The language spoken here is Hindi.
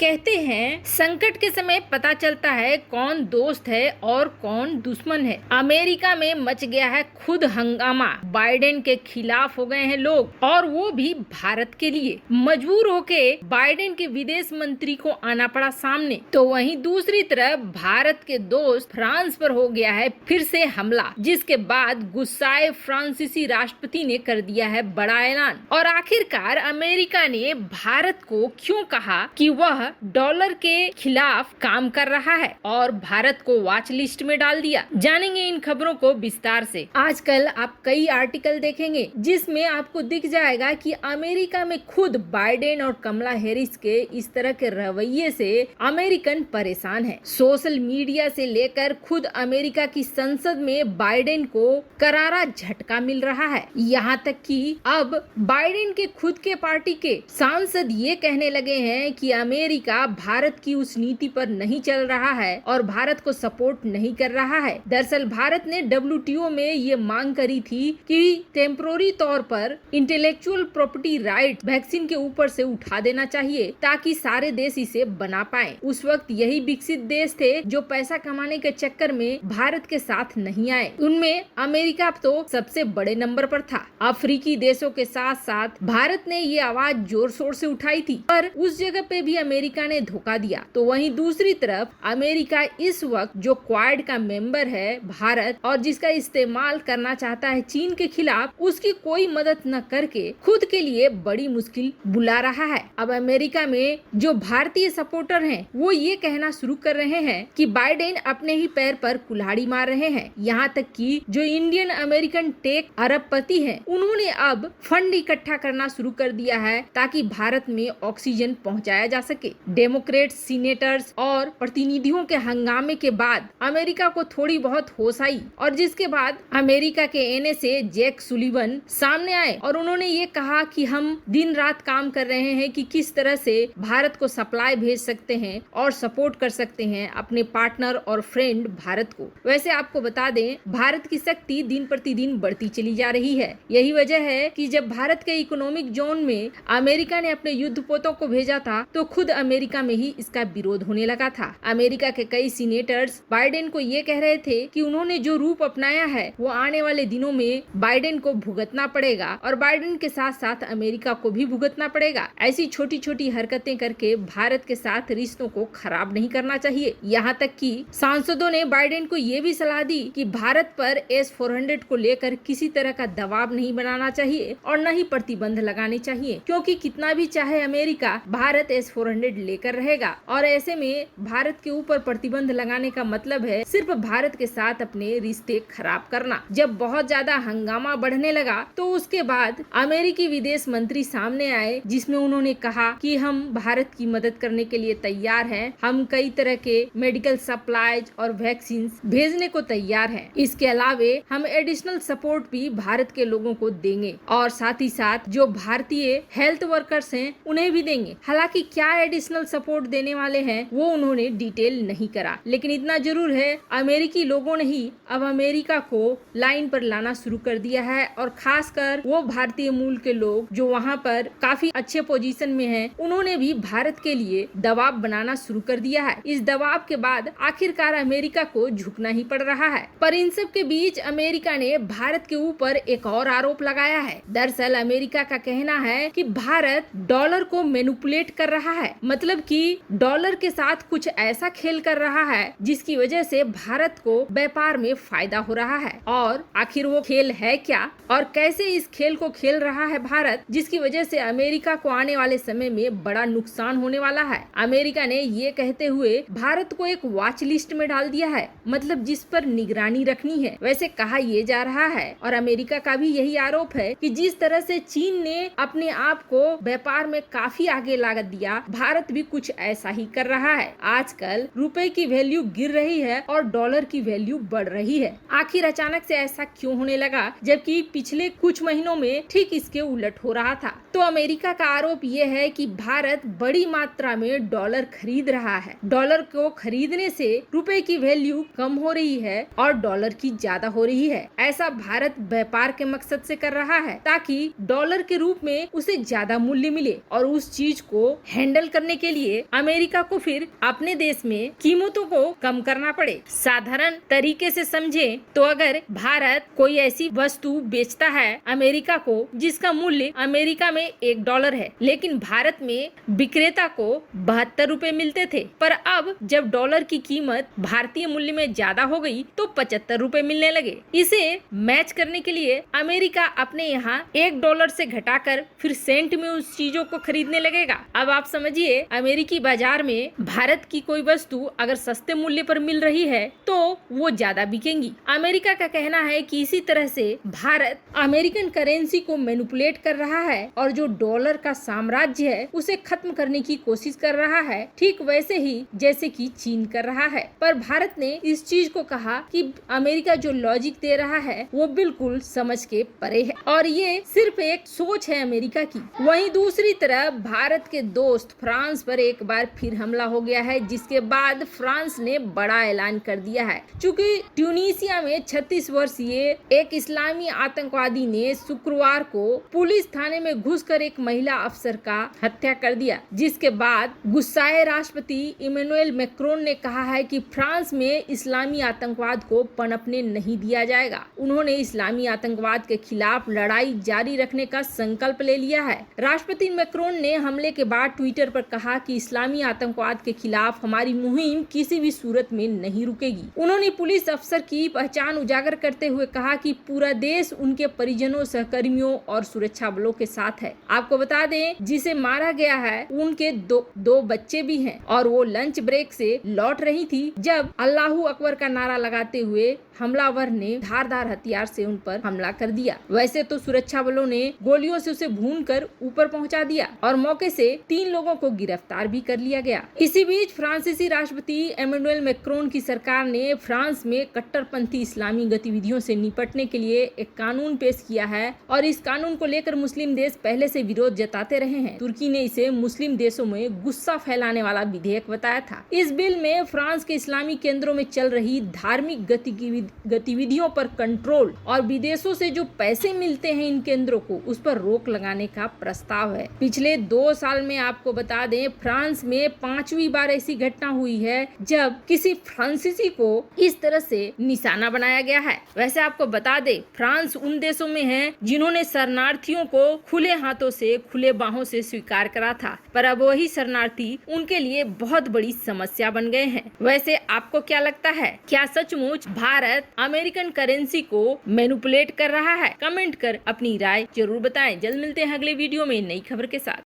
कहते हैं संकट के समय पता चलता है कौन दोस्त है और कौन दुश्मन है। अमेरिका में मच गया है खुद हंगामा। बाइडेन के खिलाफ हो गए हैं लोग, और वो भी भारत के लिए। मजबूर होके बाइडेन के विदेश मंत्री को आना पड़ा सामने। तो वहीं दूसरी तरफ भारत के दोस्त फ्रांस पर हो गया है फिर से हमला, जिसके बाद गुस्साए फ्रांसीसी राष्ट्रपति ने कर दिया है बड़ा ऐलान। और आखिरकार अमेरिका ने भारत को क्यों कहा कि वह डॉलर के खिलाफ काम कर रहा है और भारत को वॉच लिस्ट में डाल दिया। जानेंगे इन खबरों को विस्तार से। आजकल आप कई आर्टिकल देखेंगे जिसमें आपको दिख जाएगा कि अमेरिका में खुद बाइडेन और कमला हैरिस के इस तरह के रवैये से अमेरिकन परेशान है। सोशल मीडिया से लेकर खुद अमेरिका की संसद में बाइडेन को करारा झटका मिल रहा है। यहाँ तक कि अब बाइडेन के खुद के पार्टी के सांसद ये कहने लगे हैं कि अमेरिका भारत की उस नीति पर नहीं चल रहा है और भारत को सपोर्ट नहीं कर रहा है। दरअसल भारत ने WTO में ये मांग करी थी कि टेम्पोररी तौर पर इंटेलेक्चुअल प्रॉपर्टी राइट वैक्सीन के ऊपर से उठा देना चाहिए ताकि सारे देश इसे बना पाए। उस वक्त यही विकसित देश थे जो पैसा कमाने के चक्कर में भारत के साथ नहीं आए। उनमें अमेरिका तो सबसे बड़े नंबर पर था। अफ्रीकी देशों के साथ साथ भारत ने ये आवाज जोर शोर से उठाई थी, पर उस जगह पे भी अमेरिका ने धोखा दिया। तो वहीं दूसरी तरफ अमेरिका इस वक्त जो क्वाड का मेंबर है भारत, और जिसका इस्तेमाल करना चाहता है चीन के खिलाफ, उसकी कोई मदद न करके खुद के लिए बड़ी मुश्किल बुला रहा है। अब अमेरिका में जो भारतीय सपोर्टर हैं वो ये कहना शुरू कर रहे हैं कि बाइडेन अपने ही पैर पर कुल्हाड़ी मार रहे हैं। यहाँ तक कि जो इंडियन अमेरिकन टेक अरबपति हैं उन्होंने अब फंड इकट्ठा करना शुरू कर दिया है ताकि भारत में ऑक्सीजन पहुँचाया जा सके। डेमोक्रेट सीनेटर्स और प्रतिनिधियों के हंगामे के बाद अमेरिका को थोड़ी बहुत होश आई, और जिसके बाद अमेरिका के NSA जैक सुलिवन सामने आए और उन्होंने ये कहा कि हम दिन रात काम कर रहे हैं कि किस तरह से भारत को सप्लाई भेज सकते हैं और सपोर्ट कर सकते हैं अपने पार्टनर और फ्रेंड भारत को। वैसे आपको बता दें, भारत की शक्ति दिन प्रतिदिन बढ़ती चली जा रही है। यही वजह है कि जब भारत के इकोनॉमिक जोन में अमेरिका ने अपने युद्धपोतों को भेजा था तो खुद अमेरिका में ही इसका विरोध होने लगा था। अमेरिका के कई सीनेटर्स बाइडेन को ये कह रहे थे कि उन्होंने जो रूप अपनाया है वो आने वाले दिनों में बाइडेन को भुगतना पड़ेगा और बाइडेन के साथ साथ अमेरिका को भी भुगतना पड़ेगा। ऐसी छोटी छोटी हरकतें करके भारत के साथ रिश्तों को खराब नहीं करना चाहिए। यहाँ तक कि सांसदों ने बाइडेन को ये भी सलाह दी कि भारत पर S-400 को लेकर किसी तरह का दबाव नहीं बनाना चाहिए और न ही प्रतिबंध लगाने चाहिए, क्योंकि कितना भी चाहे अमेरिका भारत S-400 लेकर रहेगा, और ऐसे में भारत के ऊपर प्रतिबंध लगाने का मतलब है सिर्फ भारत के साथ अपने रिश्ते खराब करना। जब बहुत ज्यादा हंगामा बढ़ने लगा तो उसके बाद अमेरिकी विदेश मंत्री सामने आए जिसमें उन्होंने कहा कि हम भारत की मदद करने के लिए तैयार हैं, हम कई तरह के मेडिकल सप्लाईज और वैक्सीन भेजने को तैयार हैं। इसके अलावे हम एडिशनल सपोर्ट भी भारत के लोगों को देंगे और साथ ही साथ जो भारतीय हेल्थ वर्कर्स हैं उन्हें भी देंगे। हालांकि क्या एडिशनल सपोर्ट देने वाले हैं वो उन्होंने डिटेल नहीं करा, लेकिन इतना जरूर है अमेरिकी लोगों ने ही अब अमेरिका को लाइन पर लाना शुरू कर दिया है, और खासकर वो भारतीय मूल के लोग जो वहाँ पर काफी अच्छे पोजीशन में हैं, उन्होंने भी भारत के लिए दबाव बनाना शुरू कर दिया है। इस दबाव के बाद आखिरकार अमेरिका को झुकना ही पड़ रहा है। पर इन सब के बीच अमेरिका ने भारत के ऊपर एक और आरोप लगाया है। दरअसल अमेरिका का कहना है कि भारत डॉलर को मैनिपुलेट कर रहा है, मतलब कि डॉलर के साथ कुछ ऐसा खेल कर रहा है जिसकी वजह से भारत को व्यापार में फायदा हो रहा है। और आखिर वो खेल है क्या और कैसे इस खेल को खेल रहा है भारत, जिसकी वजह से अमेरिका को आने वाले समय में बड़ा नुकसान होने वाला है। अमेरिका ने ये कहते हुए भारत को एक वॉच लिस्ट में डाल दिया है, मतलब जिस पर निगरानी रखनी है। वैसे कहा ये जा रहा है और अमेरिका का भी यही आरोप है कि जिस तरह से चीन ने अपने आप को व्यापार में काफी आगे ला दिया, भारत भी कुछ ऐसा ही कर रहा है। आजकल रुपए की वैल्यू गिर रही है और डॉलर की वैल्यू बढ़ रही है। आखिर अचानक से ऐसा क्यों होने लगा, जबकि पिछले कुछ महीनों में ठीक इसके उलट हो रहा था। तो अमेरिका का आरोप ये है कि भारत बड़ी मात्रा में डॉलर खरीद रहा है। डॉलर को खरीदने से रुपए की वैल्यू कम हो रही है और डॉलर की ज्यादा हो रही है। ऐसा भारत व्यापार के मकसद से कर रहा है ताकि डॉलर के रूप में उसे ज्यादा मूल्य मिले, और उस चीज को हैंडल करने करने के लिए अमेरिका को फिर अपने देश में कीमतों को कम करना पड़े। साधारण तरीके से समझे तो अगर भारत कोई ऐसी वस्तु बेचता है अमेरिका को जिसका मूल्य अमेरिका में $1 है, लेकिन भारत में विक्रेता को 72 रुपए मिलते थे, पर अब जब डॉलर की कीमत भारतीय मूल्य में ज्यादा हो गई तो 75 रुपए मिलने लगे। इसे मैच करने के लिए अमेरिका अपने यहाँ $1 से घटाकर फिर सेंट में उस चीजों को खरीदने लगेगा। अब आप समझिए, अमेरिकी बाजार में भारत की कोई वस्तु अगर सस्ते मूल्य पर मिल रही है तो वो ज्यादा बिकेंगी। अमेरिका का कहना है कि इसी तरह से भारत अमेरिकन करेंसी को मैनिपुलेट कर रहा है और जो डॉलर का साम्राज्य है उसे खत्म करने की कोशिश कर रहा है, ठीक वैसे ही जैसे कि चीन कर रहा है। पर भारत ने इस चीज को कहा कि अमेरिका जो लॉजिक दे रहा है वो बिल्कुल समझ के परे है और ये सिर्फ एक सोच है अमेरिका की। वहीं दूसरी तरफ भारत के दोस्त फ्रांस पर एक बार फिर हमला हो गया है, जिसके बाद फ्रांस ने बड़ा ऐलान कर दिया है। चूंकि ट्यूनीसिया में 36 वर्षीय एक इस्लामी आतंकवादी ने शुक्रवार को पुलिस थाने में घुसकर एक महिला अफसर का हत्या कर दिया, जिसके बाद गुस्साए राष्ट्रपति इमैनुअल मैक्रोन ने कहा है कि फ्रांस में इस्लामी आतंकवाद को पनपने नहीं दिया जाएगा। उन्होंने इस्लामी आतंकवाद के खिलाफ लड़ाई जारी रखने का संकल्प ले लिया है। राष्ट्रपति मैक्रोन ने हमले के बाद ट्विटर पर कहा कि इस्लामी आतंकवाद के खिलाफ हमारी मुहिम किसी भी सूरत में नहीं रुकेगी। उन्होंने पुलिस अफसर की पहचान उजागर करते हुए कहा कि पूरा देश उनके परिजनों, सहकर्मियों और सुरक्षा बलों के साथ है। आपको बता दें, जिसे मारा गया है उनके दो बच्चे भी हैं और वो लंच ब्रेक से लौट रही थी जब अल्लाहू अकबर का नारा लगाते हुए हमलावर ने धारदार हथियार से उन पर हमला कर दिया। वैसे तो सुरक्षा बलों ने गोलियों से उसे भूनकर ऊपर पहुंचा दिया और मौके से 3 लोगों को गिरफ्तार भी कर लिया गया। इसी बीच फ्रांसीसी राष्ट्रपति इमैनुअल मैक्रोन की सरकार ने फ्रांस में कट्टरपंथी इस्लामी गतिविधियों से निपटने के लिए एक कानून पेश किया है और इस कानून को लेकर मुस्लिम देश पहले से विरोध जताते रहे हैं। तुर्की ने इसे मुस्लिम देशों में गुस्सा फैलाने वाला विधेयक बताया था। इस बिल में फ्रांस के इस्लामी केंद्रों में चल रही धार्मिक गतिविधियों पर कंट्रोल और विदेशों से जो पैसे मिलते हैं इन केंद्रों को, उस पर रोक लगाने का प्रस्ताव है। पिछले 2 साल में आपको बता दें, फ्रांस में 5वीं बार ऐसी घटना हुई है जब किसी फ्रांसीसी को इस तरह से निशाना बनाया गया है। वैसे आपको बता दें, फ्रांस उन देशों में है जिन्होंने शरणार्थियों को खुले हाथों से, खुले बाहों से स्वीकार करा था, पर अब वही शरणार्थी उनके लिए बहुत बड़ी समस्या बन गए हैं। वैसे आपको क्या लगता है, क्या सचमुच भारत अमेरिकन करेंसी को मैनिपुलेट कर रहा है? कमेंट कर अपनी राय जरूर बताएं। जल्द मिलते हैं अगले वीडियो में नई खबर के साथ।